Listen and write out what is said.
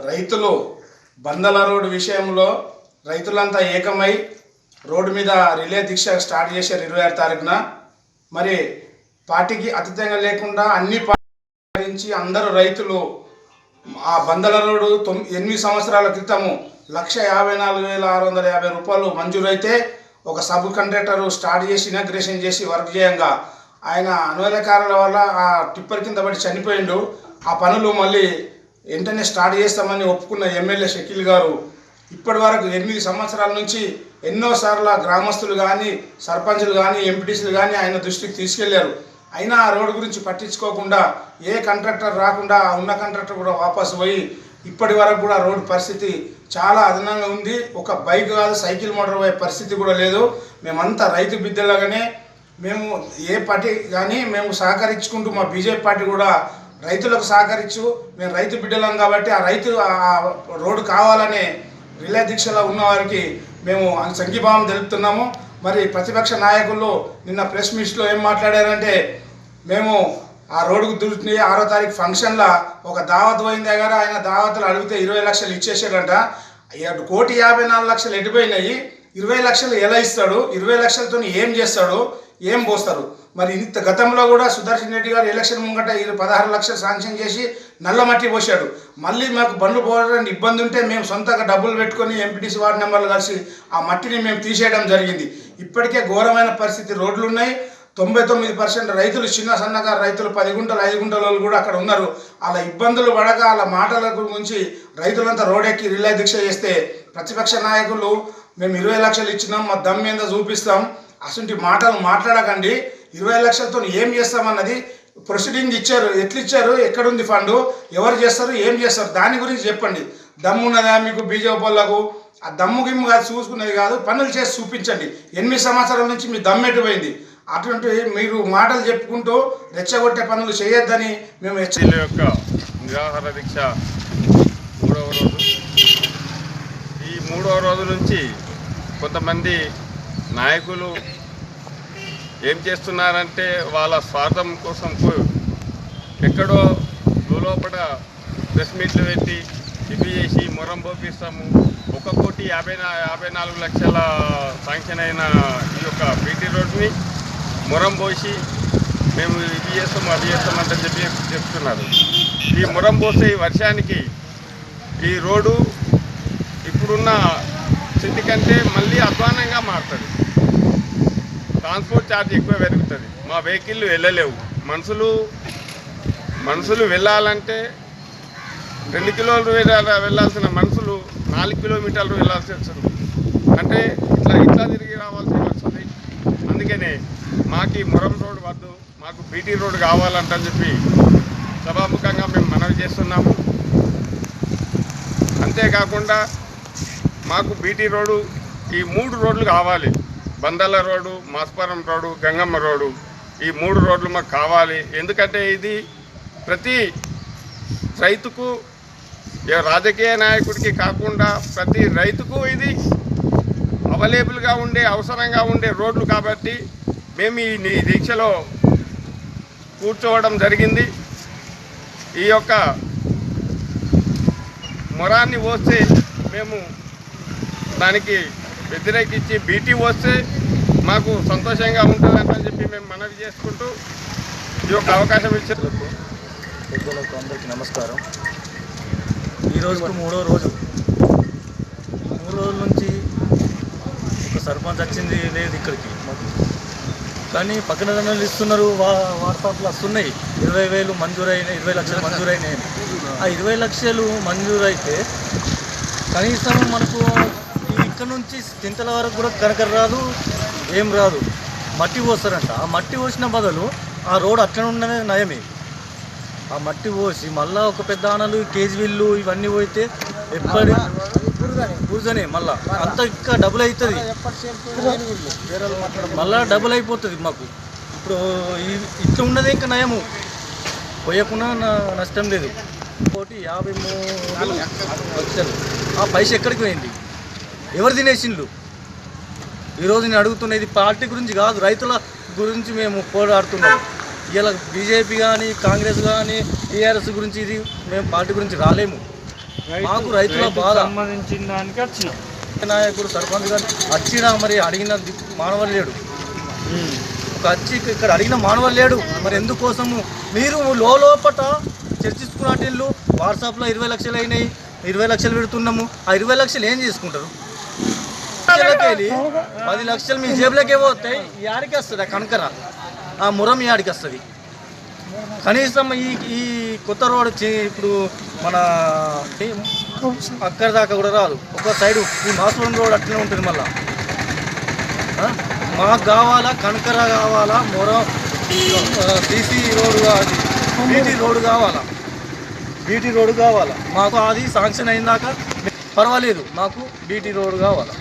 రైతులు బందల రోడ్డు విషయంలో రైతులంతా ఏకమై రోడ్డు మీద రిలే దీక్ష స్టార్ట్ చేశారు 26 తారీఖున. మరి పార్టీకి అతీతంగా లేకుండా అన్ని పార్టీ అందరూ రైతులు ఆ బందల రోడ్డు 8 సంవత్సరాల క్రితము 1,54,650 రూపాయలు మంజూరైతే ఒక సబ్ కాంట్రాక్టర్ స్టార్ట్ చేసి ఇనాగ్రేషన్ చేసి వర్క్ చేయంగా ఆయన అన్వయకారాల వల్ల ఆ టిప్పర్ కింద పడి చనిపోయిండు. ఆ పనులు మళ్ళీ వెంటనే స్టార్ట్ చేస్తామని ఒప్పుకున్న ఎమ్మెల్యే షకీల్ గారు ఇప్పటి వరకు 8 సంవత్సరాల నుంచి ఎన్నోసార్లు గ్రామస్తులు కానీ సర్పంచులు కానీ ఎంపీటీసీలు కానీ ఆయన దృష్టికి తీసుకెళ్లారు. అయినా ఆ రోడ్డు గురించి పట్టించుకోకుండా ఏ కాంట్రాక్టర్ రాకుండా ఉన్న కాంట్రాక్టర్ కూడా వాపసు పోయి ఇప్పటి వరకు కూడా రోడ్డు పరిస్థితి చాలా అదనంగా ఉంది. ఒక బైక్ కాదు సైకిల్ మోటార్ పోయే పరిస్థితి కూడా లేదు. మేమంతా రైతు బిడ్డలాగానే మేము ఏ పార్టీ కానీ మేము సహకరించుకుంటూ మా బీజేపీ పార్టీ కూడా రైతులకు సహకరించు మేము రైతు బిడ్డలం కాబట్టి ఆ రైతు రోడ్డు కావాలనే రిలే దీక్షలో ఉన్న వారికి మేము సంఘీభావం తెలుపుతున్నాము. మరి ప్రతిపక్ష నాయకులు నిన్న ప్రెస్ మీట్లో ఏం మాట్లాడారంటే మేము ఆ రోడ్డుకు దూరుతుంది 6వ తారీఖు ఫంక్షన్లో ఒక దావత్ పోయిన దగ్గర ఆయన దావతులు అడిగితే 20 లక్షలు ఇచ్చేసాడంట. 1,54,00,000 ఎడిపోయినాయి. 20 లక్షలు ఎలా ఇస్తాడు? 20 లక్షలతో ఏం చేస్తాడు? ఏం పోస్తారు? మరి ఇంత గతంలో కూడా సుదర్శన్ రెడ్డి గారు ఎలక్షన్ ముంగట 16 లక్షలు శాంక్షన్ చేసి నల్ల మట్టి పోసాడు. మళ్ళీ మాకు బండ్లు పోవడానికి ఇబ్బంది ఉంటే మేము సొంతంగా డబ్బులు పెట్టుకొని ఎంపీటీసీ వార్డు నెంబర్లు కలిసి ఆ మట్టిని మేము తీసేయడం జరిగింది. ఇప్పటికే ఘోరమైన పరిస్థితి రోడ్లు ఉన్నాయి. 99% రైతులు చిన్న సన్నకారు రైతులు 10 గుంటలు 5 గుంటల వాళ్ళు కూడా అక్కడ ఉన్నారు. అలా ఇబ్బందులు పడక అలా మాటల గురించి రైతులంతా రోడ్డెక్కి రిలే దీక్ష చేస్తే ప్రతిపక్ష నాయకులు మేము 20 లక్షలు ఇచ్చినాం మా దమ్ మీద చూపిస్తాం అసలు మాటలు మాట్లాడకండి. 20 లక్షలతో ఏం చేస్తామన్నది ప్రొసీడింగ్ ఇచ్చారు. ఎట్లు ఇచ్చారు? ఎక్కడుంది ఫండ్? ఎవరు చేస్తారు? ఏం చేస్తారు? దాని గురించి చెప్పండి. దమ్ము ఉన్నదా మీకు బీజేపీ వాళ్ళకు? ఆ దమ్ము గిమ్ము కాదు చూసుకునేది కాదు, పనులు చేసి చూపించండి. 8 సంవత్సరాల నుంచి మీ దమ్మెట్టు పోయింది. అటువంటి మీరు మాటలు చెప్పుకుంటూ రెచ్చగొట్టే పనులు చేయొద్దని మేము యొక్క నిరాహార దీక్ష 3వ రోజు. ఈ 3వ రోజు నుంచి కొంతమంది నాయకులు ఏం చేస్తున్నారంటే వాళ్ళ స్వార్థం కోసం ఎక్కడో లోపల ప్రెస్ మీట్లు పెట్టి ఇవి చేసి మొరం పోపిస్తాము 1,54,00,000 శాంక్షన్ అయిన ఈ యొక్క బీటీ రోడ్ని మొరం పోసి మేము ఇది చేస్తాం అది చేస్తామంటే చెప్తున్నారు. ఈ మొరం పోసే ఈ వర్షానికి ఈ రోడ్డు ఇప్పుడున్న స్థితి కంటే మళ్ళీ అధ్వానంగా మారుతుంది. ట్రాన్స్పోర్ట్ ఛార్జ్ ఎక్కువ పెరుగుతుంది. మా వెహికల్లు వెళ్ళలేవు. మనుషులు వెళ్ళాలంటే 2 కిలోమీటర్లు వెళ్ళాల్సిన మనుషులు 4 కిలోమీటర్లు వెళ్ళాల్సి వస్తుంది. అంటే ఇట్లా తిరిగి రావాల్సి వస్తుంది. అందుకనే మాకు ఈ మొరం రోడ్డు వద్దు, మాకు బీటీ రోడ్డు కావాలంటని చెప్పి సభాముఖంగా మేము మనవి చేస్తున్నాము. అంతేకాకుండా మాకు బీటీ రోడ్డు ఈ 3 రోడ్లు కావాలి. బందల రోడ్డు, మాస్పురం రోడ్డు, గంగమ్మ రోడ్డు, ఈ 3 రోడ్లు మాకు కావాలి. ఎందుకంటే ఇది ప్రతి రైతుకు రాజకీయ నాయకుడికి కాకుండా ప్రతి రైతుకు ఇది అవైలబుల్గా ఉండే అవసరంగా ఉండే రోడ్లు కాబట్టి మేము ఈ దీక్షలో కూర్చోవడం జరిగింది. ఈ యొక్క మొరాన్ని పోస్తే మేము దానికి వ్యతిరేకించి బీటీ వస్తే మాకు సంతోషంగా ఉంటుందని చెప్పి మేము మనవి చేసుకుంటూ ఈ యొక్క అవకాశం ఇచ్చేందుకు పెద్దలకు అందరికీ నమస్కారం. ఈరోజుకు 3వ రోజు. 3 రోజుల నుంచి ఒక సర్పంచ్ వచ్చింది లేదు ఇక్కడికి మాకు. కానీ పక్కన దండలు ఇస్తున్నారు, వాట్సాప్లో వస్తున్నాయి 20,000 మంజూరైనాయి, 20 లక్షలు మంజూరైనాయి. ఆ 20 లక్షలు మంజూరైతే కనీసం మనకు ఇక్కడ నుంచి చింతల వరకు కూడా కనకర రాదు, ఏం రాదు. మట్టి పోస్తారంట. ఆ మట్టి పోసిన బదులు ఆ రోడ్ అట్లా ఉండనే నయమే. ఆ మట్టి పోసి మళ్ళీ ఒక పెద్ద ఆనలు కేజీవిల్లు ఇవన్నీ పోయితే ఎప్పటి కూర్చొని మళ్ళీ అంత ఇంకా డబుల్ అవుతుంది, మళ్ళీ డబుల్ అయిపోతుంది మాకు. ఇప్పుడు ఇట్లా ఉన్నదే ఇంకా నయము, పోయకుండా నష్టం లేదు. 1,53 లక్షలు ఆ పైసా ఎక్కడికి పోయింది? ఎవరు తినేసిండ్రు? ఈరోజు నేను అడుగుతున్నది పార్టీ గురించి కాదు, రైతుల గురించి మేము పోరాడుతున్నాం. ఇలా బీజేపీ కానీ కాంగ్రెస్ కానీ టీఆర్ఎస్ గురించి ఇది మేము పార్టీ గురించి రాలేము. మాకు రైతుల బాధ సంబంధించిన దానికి వచ్చినాం. నాయకుడు సర్పంచ్ గారు వచ్చినా మరి అడిగిన మానవులు లేడు. ఒక వచ్చి ఇక్కడ అడిగిన మానవులు లేడు. మరి ఎందుకోసము మీరు లోపట చర్చించుకున్నట్టు వాట్సాప్లో 20 లక్షలు అయినాయి, 20 లక్షలు పెడుతున్నాము. ఆ 20 లక్షలు ఏం చేసుకుంటారు? వెళ్ళి 10 లక్షలు మీ జేబులకే పోతాయి. యాడికి వస్తుంది ఆ కనకర, ఆ మురం యాడికి వస్తుంది? కనీసం ఈ కొత్త రోడ్ ఇప్పుడు మన అక్కడి దాకా కూడా రాదు. ఒక సైడు ఈ మాసూరం రోడ్ అట్లనే ఉంటుంది. మళ్ళా మాకు కావాలా కనకర కావాలా, మొరం సీసీ రోడ్డు కావాలి, బీటీ రోడ్డు కావాలా, బీటీ రోడ్డు కావాలా. మాకు అది శాంక్షన్ అయినాక పర్వాలేదు, మాకు బీటీ రోడ్డు కావాలా.